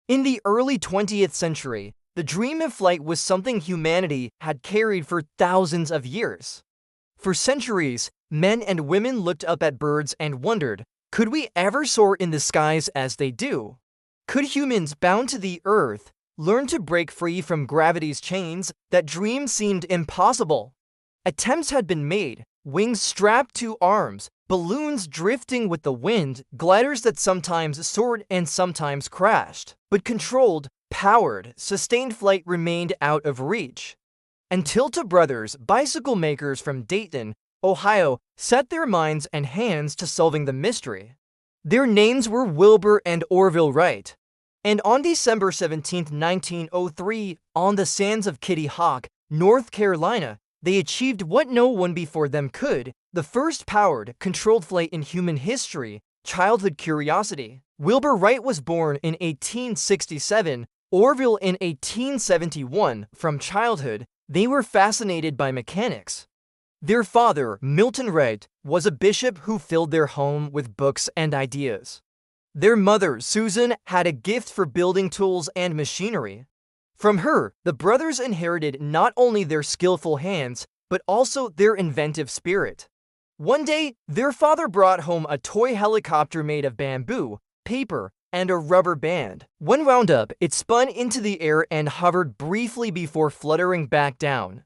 In the early 20th century, the dream of flight was something humanity had carried for thousands of years. For centuries, men and women looked up at birds and wondered, could we ever soar in the skies as they do? Could humans bound to the earth learn to break free from gravity's chains? That dream seemed impossible. Attempts had been made, wings strapped to arms, balloons drifting with the wind, gliders that sometimes soared and sometimes crashed. But controlled, powered, sustained flight remained out of reach. Until two brothers, bicycle makers from Dayton, Ohio, set their minds and hands to solving the mystery. Their names were Wilbur and Orville Wright. And on December 17, 1903, on the sands of Kitty Hawk, North Carolina, they achieved what no one before them could, the first powered, controlled flight in human history, childhood curiosity. Wilbur Wright was born in 1867, Orville in 1871. From childhood, they were fascinated by mechanics. Their father, Milton Wright, was a bishop who filled their home with books and ideas. Their mother, Susan, had a gift for building tools and machinery. From her, the brothers inherited not only their skillful hands, but also their inventive spirit. One day, their father brought home a toy helicopter made of bamboo, paper, and a rubber band. When wound up, it spun into the air and hovered briefly before fluttering back down.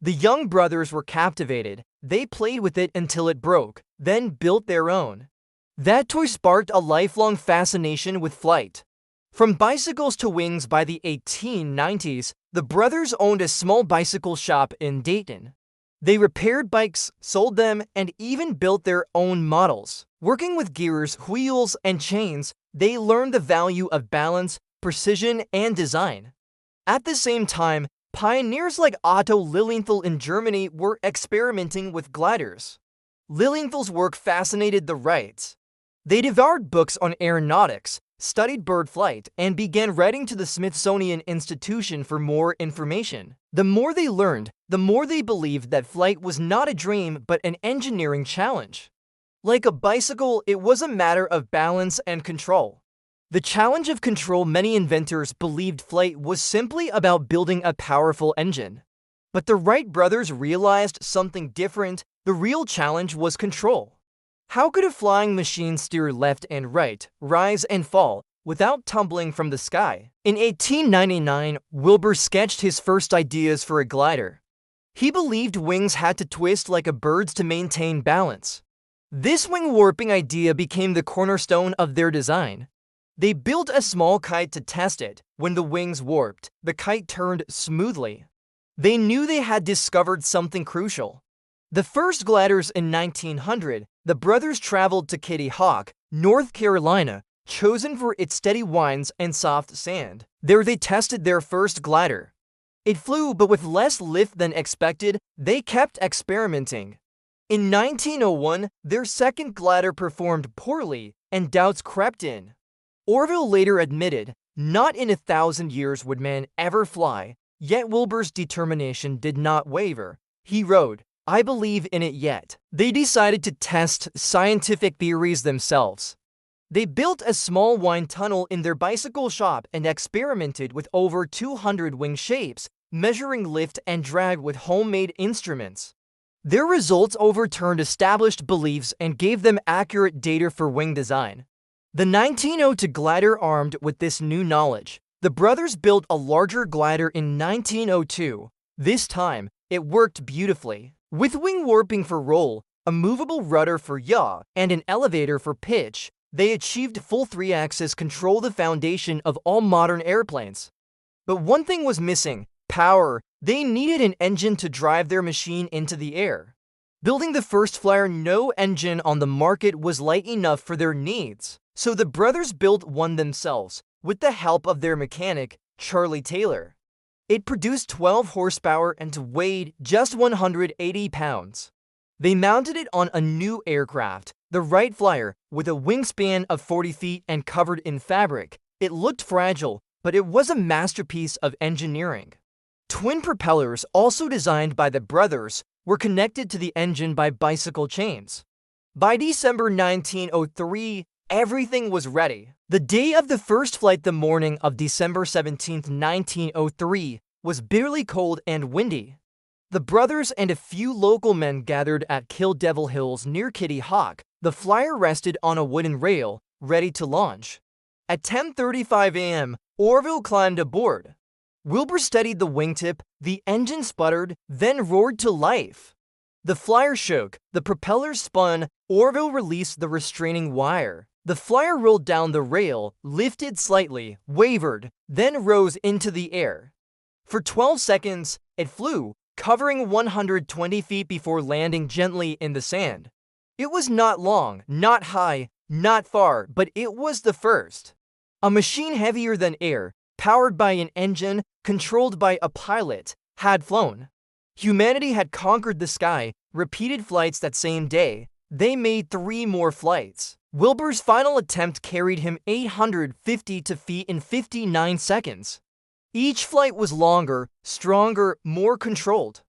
The young brothers were captivated. They played with it until it broke, then built their own. That toy sparked a lifelong fascination with flight. From bicycles to wings, by the 1890s, the brothers owned a small bicycle shop in Dayton. They repaired bikes, sold them, and even built their own models. Working with gears, wheels, and chains, they learned the value of balance, precision, and design. At the same time, pioneers like Otto Lilienthal in Germany were experimenting with gliders. Lilienthal's work fascinated the Wrights. They devoured books on aeronautics, studied bird flight, and began writing to the Smithsonian Institution for more information. The more they learned, the more they believed that flight was not a dream but an engineering challenge. Like a bicycle, it was a matter of balance and control. The challenge of control, many inventors believed flight was simply about building a powerful engine. But the Wright brothers realized something different. The real challenge was control. How could a flying machine steer left and right, rise and fall, without tumbling from the sky? In 1899, Wilbur sketched his first ideas for a glider. He believed wings had to twist like a bird's to maintain balance. This wing warping idea became the cornerstone of their design. They built a small kite to test it. When the wings warped, the kite turned smoothly. They knew they had discovered something crucial. The first gliders in 1900, the brothers traveled to Kitty Hawk, North Carolina, chosen for its steady winds and soft sand. There they tested their first glider. It flew, but with less lift than expected. They kept experimenting. In 1901, their second glider performed poorly, and doubts crept in. Orville later admitted, not in 1,000 years would man ever fly, yet Wilbur's determination did not waver. He wrote, I believe in it yet. They decided to test scientific theories themselves. They built a small wind tunnel in their bicycle shop and experimented with over 200 wing shapes, measuring lift and drag with homemade instruments. Their results overturned established beliefs and gave them accurate data for wing design. The 1902 glider armed with this new knowledge. The brothers built a larger glider in 1902. This time, it worked beautifully. With wing warping for roll, a movable rudder for yaw, and an elevator for pitch, they achieved full three-axis control, the foundation of all modern airplanes. But one thing was missing: power. They needed an engine to drive their machine into the air. Building the first flyer, no engine on the market was light enough for their needs. So the brothers built one themselves, with the help of their mechanic, Charlie Taylor. It produced 12 horsepower and weighed just 180 pounds. They mounted it on a new aircraft, the Wright Flyer, with a wingspan of 40 feet and covered in fabric. It looked fragile, but it was a masterpiece of engineering. Twin propellers, also designed by the brothers, were connected to the engine by bicycle chains. By December 1903, everything was ready. The day of the first flight, the morning of December 17, 1903, was bitterly cold and windy. The brothers and a few local men gathered at Kill Devil Hills near Kitty Hawk. The flyer rested on a wooden rail, ready to launch. At 10:35 a.m., Orville climbed aboard. Wilbur steadied the wingtip, the engine sputtered, then roared to life. The flyer shook, the propellers spun, Orville released the restraining wire. The flyer rolled down the rail, lifted slightly, wavered, then rose into the air. For 12 seconds, it flew, covering 120 feet before landing gently in the sand. It was not long, not high, not far, but it was the first. A machine heavier than air, powered by an engine, controlled by a pilot, had flown. Humanity had conquered the sky, repeated flights that same day. They made 3 more flights. Wilbur's final attempt carried him 850 feet in 59 seconds. Each flight was longer, stronger, more controlled.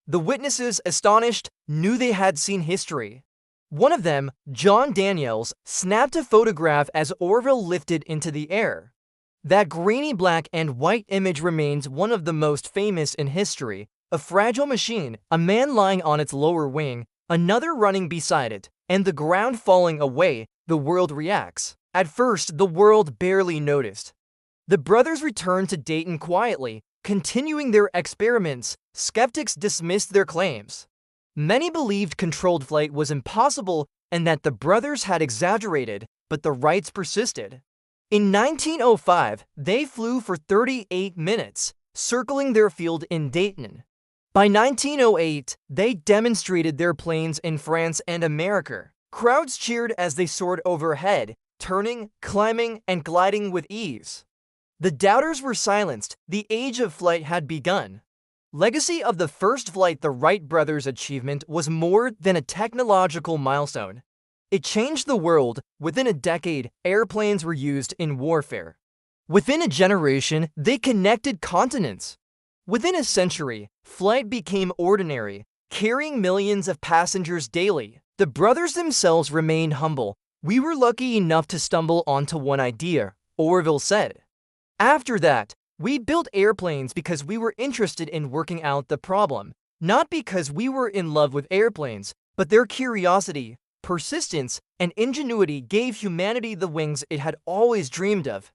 The witnesses, astonished, knew they had seen history. One of them, John Daniels, snapped a photograph as Orville lifted into the air. That grainy black and white image remains one of the most famous in history. A fragile machine, a man lying on its lower wing, another running beside it, and the ground falling away. The world reacts. At first, the world barely noticed. The brothers returned to Dayton quietly, continuing their experiments. Skeptics dismissed their claims. Many believed controlled flight was impossible and that the brothers had exaggerated, but the Wrights persisted. In 1905, they flew for 38 minutes, circling their field in Dayton. By 1908, they demonstrated their planes in France and America. Crowds cheered as they soared overhead, turning, climbing, and gliding with ease. The doubters were silenced. The age of flight had begun. Legacy of the first flight. The Wright brothers' achievement was more than a technological milestone. It changed the world. Within a decade, airplanes were used in warfare. Within a generation, they connected continents. Within a century, flight became ordinary, carrying millions of passengers daily. The brothers themselves remained humble. "We were lucky enough to stumble onto one idea," Orville said. "After that, we built airplanes because we were interested in working out the problem, not because we were in love with airplanes, but their curiosity, persistence, and ingenuity gave humanity the wings it had always dreamed of."